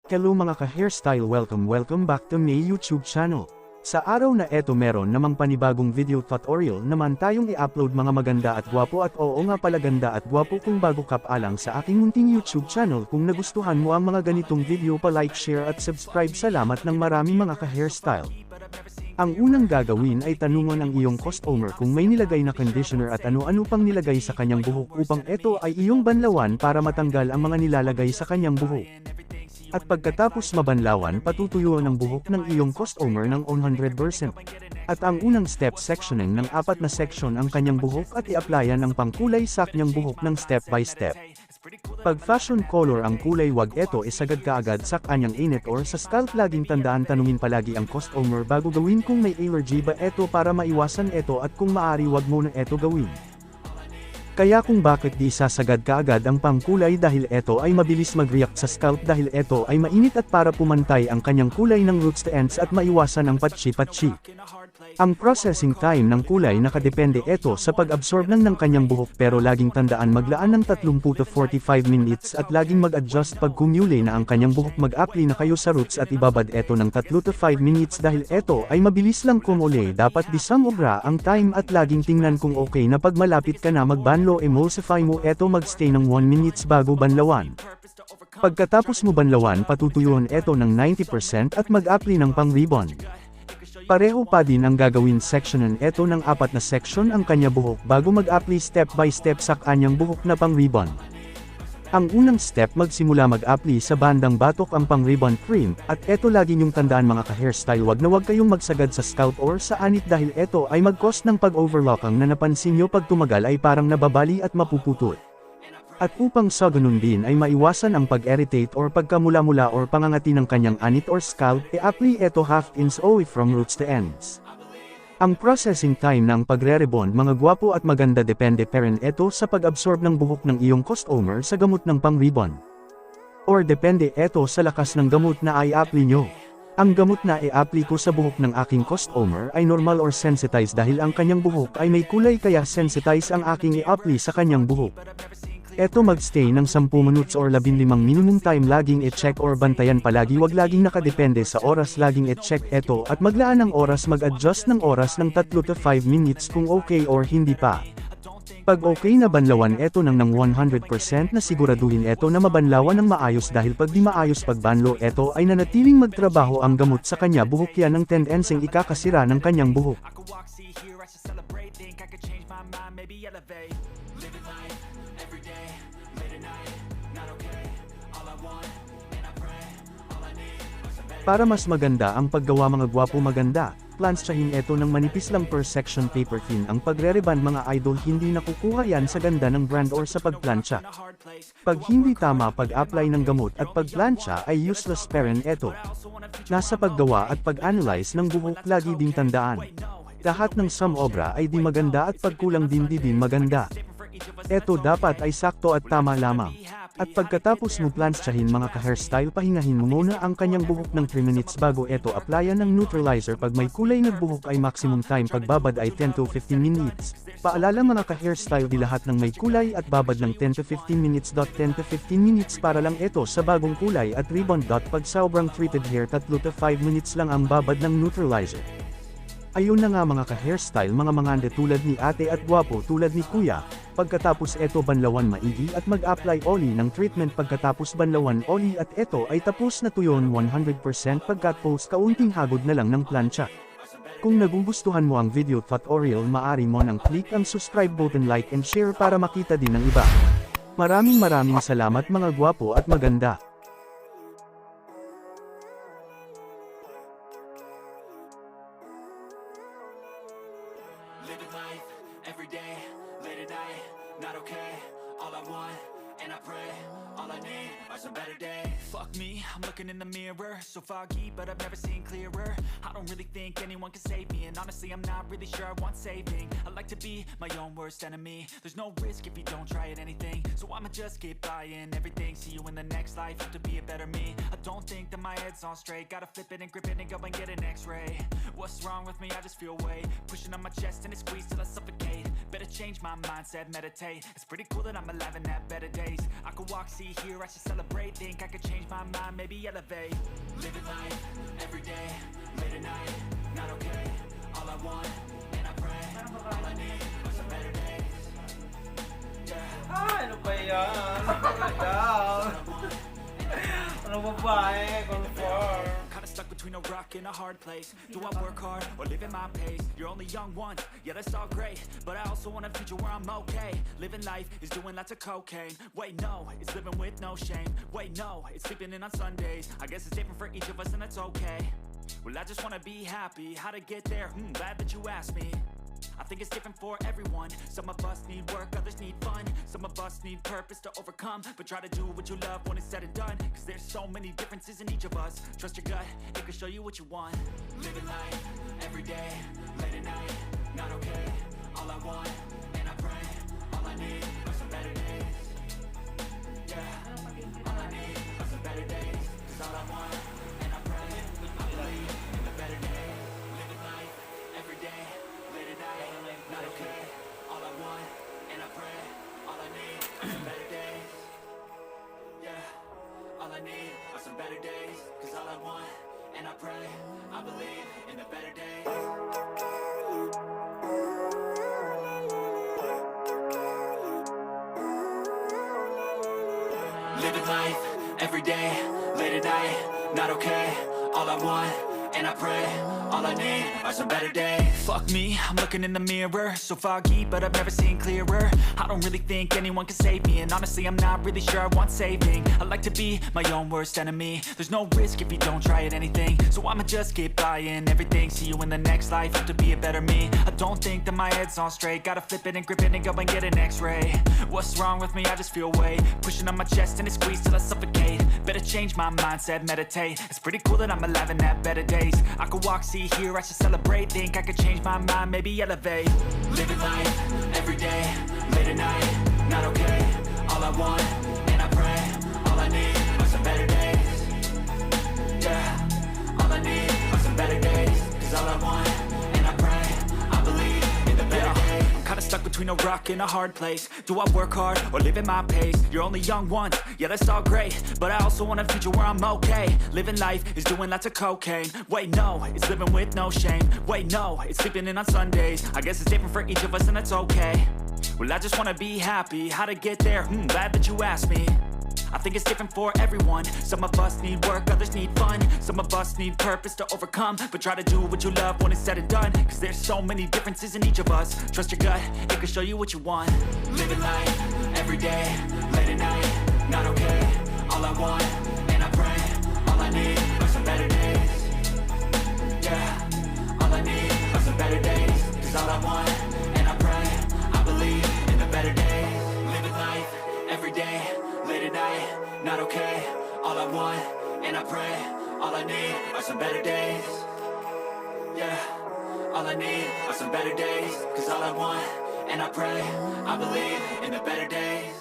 Hello mga ka-hairstyle, welcome back to my YouTube channel. Sa araw na eto meron namang panibagong video tutorial naman tayong i-upload mga maganda at gwapo at oo nga pala ganda at gwapo kung bago ka pa lang sa aking munting YouTube channel. Kung nagustuhan mo ang mga ganitong video pa-like, share at subscribe. Salamat ng marami mga ka-hairstyle. Ang unang gagawin ay tanungan ang iyong customer kung may nilagay na conditioner at ano-ano pang nilagay sa kanyang buhok upang ito ay iyong banlawan para matanggal ang mga nilalagay sa kanyang buhok. At pagkatapos mabanlawan, patutuyuan ang buhok ng iyong customer ng 100%. At ang unang step, sectioning ng 4 na section ang kanyang buhok at i-applyan ang pangkulay sa kanyang buhok ng step by step. Pag fashion color ang kulay, wag ito isagad kaagad sa kanyang init or sa scalp. Laging tandaan, tanungin palagi ang customer bago gawin kung may allergy ba ito para maiwasan ito at kung maari wag mo na ito gawin. Kaya kung bakit di sasagad kaagad ang pangkulay dahil ito ay mabilis mag-react sa scalp dahil ito ay mainit at para pumantay ang kanyang kulay ng roots to ends at maiwasan ang patsi-patsi. Ang processing time ng kulay nakadepende ito sa pag-absorb ng kanyang buhok pero laging tandaan maglaan ng 30 to 45 minutes at laging mag-adjust pag kumule na ang kanyang buhok. Mag-apply na kayo sa roots at ibabad ito ng 3 to 5 minutes dahil ito ay mabilis lang kumule. Dapat di sumobra ang time at laging tingnan kung okay na pag malapit ka na magbanlo. Emulsify mo ito, magstay ng 1 minutes bago banlawan. Pagkatapos mo banlawan, patutuyuan ito ng 90% at mag-apply ng pang-rebond. Pareho pa din ang gagawin, sectionan ito ng 4 na section ang kanya buhok bago mag-apply step by step sa kanyang buhok na pang-rebond. Ang unang step, magsimula mag-apply sa bandang batok ang pang-rebond cream, at eto lagi niyong tandaan mga ka-hairstyle, wag na wag kayong magsagad sa scalp or sa anit dahil ito ay mag-cause ng pag-overlock. Ang napansin nyo pag tumagal ay parang nababali at mapuputol. At upang sa ganun din ay maiwasan ang pag-irritate or pagkamula-mula or pangangati ng kanyang anit or scalp, i-apply ito half inch away from roots to ends. Ang processing time ng pagre-rebond mga gwapo at maganda depende pa rin ito sa pag-absorb ng buhok ng iyong customer sa gamot ng pang-rebond. Or depende ito sa lakas ng gamot na i-apply nyo. Ang gamot na i-apply ko sa buhok ng aking customer ay normal or sensitized dahil ang kanyang buhok ay may kulay kaya sensitized ang aking i-apply sa kanyang buhok. Eto magstay ng 10 minutes or 15 minimum time. Laging i-check or bantayan palagi, wag laging nakadepende sa oras. Laging i-check ito at maglaan ng oras, mag-adjust ng oras ng 3 to 5 minutes kung okay or hindi pa. Pag okay na banlawan ito ng 100% na siguraduhin ito na mabanlawan ng maayos dahil pag di maayos pagbanlo ito ay nanatiling magtrabaho ang gamot sa kanya buhok. Yan ang tendenseng ikakasira ng kanyang buhok. Para mas maganda ang paggawa mga gwapo maganda, plansyahin ito ng manipis lang per section paper thin. Ang pagre-rebond mga idol, hindi nakukuha yan sa ganda ng brand or sa pagplansya. Pag hindi tama pag-apply ng gamot at pagplansya ay useless pa rin ito. Nasa paggawa at pag-analyze ng buhok. Lagi ding tandaan, lahat ng sumobra ay di maganda at pagkulang din di maganda. Ito dapat ay sakto at tama lamang. At pagkatapos mo plansyahin mga ka-hairstyle, pahingahin mo muna ang kanyang buhok ng 3 minutes bago ito applyan ng neutralizer. Pag may kulay na buhok ay maximum time pagbabad ay 10 to 15 minutes. Paalala mga ka-hairstyle, di lahat ng may kulay at babad ng 10 to 15 minutes. 10 to 15 minutes para lang ito sa bagong kulay at rebond. Pag sobrang treated hair, 3 to 5 minutes lang ang babad ng neutralizer. Ayun na nga mga ka-hairstyle, mga mangande tulad ni ate at gwapo tulad ni kuya. Pagkatapos eto banlawan maigi at mag-apply oli ng treatment. Pagkatapos banlawan oli at eto ay tapos na tuyon 100%. Pagkatapos kaunting hagod na lang ng plancha. Kung nagugustuhan mo ang video tutorial, maari mo nang click ang subscribe button, like and share para makita din ng iba. Maraming salamat mga gwapo at maganda. Living life, everyday, late at night, not okay. All I want, and I pray, all I need are some better days. Fuck me, I'm looking in the mirror, so foggy, but I've never seen clearer. I don't really think anyone can save me, and honestly I'm not really sure I want saving. I like to be my own worst enemy. There's no risk if you don't try at anything, so I'ma just keep buying everything. See you in the next life, have to be a better me. I don't think that my head's on straight, gotta flip it and grip it and go and get an x-ray. What's wrong with me? I just feel weight pushing on my chest and it squeezes till I suffocate. better change my mindset, meditate. It's pretty cool that I'm alive and have better days. I could walk, see, hear, I should celebrate. Think I could change my mind, maybe elevate. Living life, every day, late at night, not okay. All I want, and I pray, all I need are some better days. Yeah. Ano ba yan? Ano ba ba eh? Confirm. Kinda stuck between a rock and a hard place. Do I work hard or live at my pace? You're only young once, yeah that's all great, but I also want a future where I'm okay. Living life is doing lots of cocaine. Wait no, it's living with no shame. Wait no, it's sleeping in on Sundays. I guess it's different for each of us and that's okay. Well I just wanna be happy. How to get there? Glad that you asked me. I think it's different for everyone. Some of us need work, others need fun. Some of us need purpose to overcome. But try to do what you love when it's said and done. Cause there's so many differences in each of us. Trust your gut, it can show you what you want. Living life, every day, late at night, not okay. All I want, and I pray, all I need are some better days. Yeah, all I need are some better days. Cause all I want, and I pray, I believe in the better days. Living life, every day, late at night, not okay. All I want, and I pray, all I need are some better days. Yeah, all I need are some better days. Cause all I want, and I pray, I believe in the better days. Living life, every day, late at night, not okay. All I want, and I pray, all I need are some better days. Fuck me, I'm looking in the mirror, so foggy, but I've never seen clearer. I don't really think anyone can save me, and honestly I'm not really sure I want saving. I like to be my own worst enemy. There's no risk if you don't try at anything, so I'ma just get buying everything. See you in the next life, have to be a better me. I don't think that my head's on straight, gotta flip it and grip it and go and get an x-ray. What's wrong with me? I just feel weight pushing on my chest and it squeezes till I suffocate. Better change my mindset, meditate. It's pretty cool that I'm alive and have better days. I could walk, see, hear, I should celebrate. Think I could change my mind, maybe elevate. Living life, every day, late at night, not okay. All I want, and I pray, all I need are some better days. Yeah, all I need are some better days. Cause all I want, and I pray, I believe in the better days. I'm kinda stuck between a rock and a hard place. Do I work hard or live at my pace? You're only young once, yeah that's all great, but I also want a future where I'm okay. Living life is doing lots of cocaine. Wait no, it's living with no shame. Wait no, it's sleeping in on Sundays. I guess it's different for each of us and that's okay. Well I just wanna be happy. How to get there? Glad that you asked me. I think it's different for everyone. Some of us need work, others need fun. Some of us need purpose to overcome. But try to do what you love when it's said and done. Cause there's so many differences in each of us. Trust your gut, it can show you what you want. Living life, every day, late at night, not okay. All I want, and I pray, all I need are some better days. Yeah, all I need are some better days. Cause all I want, and I pray, I believe in the better days. Living life, every day, late at night, not okay. All I want, and I pray, all I need are some better days. Yeah, all I need are some better days. Cause all I want, and I pray, I believe in the better days.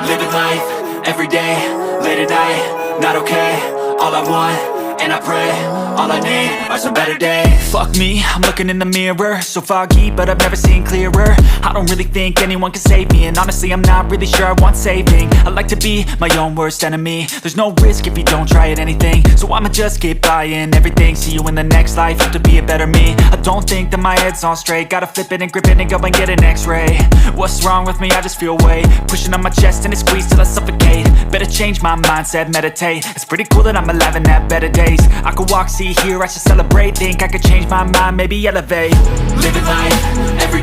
Living life, every day, late at night, not okay. All I want, and I pray, all I need are some better days. Fuck me, I'm looking in the mirror, so foggy, but I've never seen clearer. I don't really think anyone can save me, and honestly I'm not really sure I want saving. I like to be my own worst enemy. There's no risk if you don't try at anything, so I'ma just get buying everything. See you in the next life, have to be a better me. I don't think that my head's on straight, gotta flip it and grip it and go and get an x-ray. What's wrong with me? I just feel weight pushing on my chest and it squeezes till I suffocate. Better change my mindset, meditate. It's pretty cool that I'm alive and have better days. I could walk, see, hear, I should celebrate. Think I could change my mind, maybe elevate. Living life, every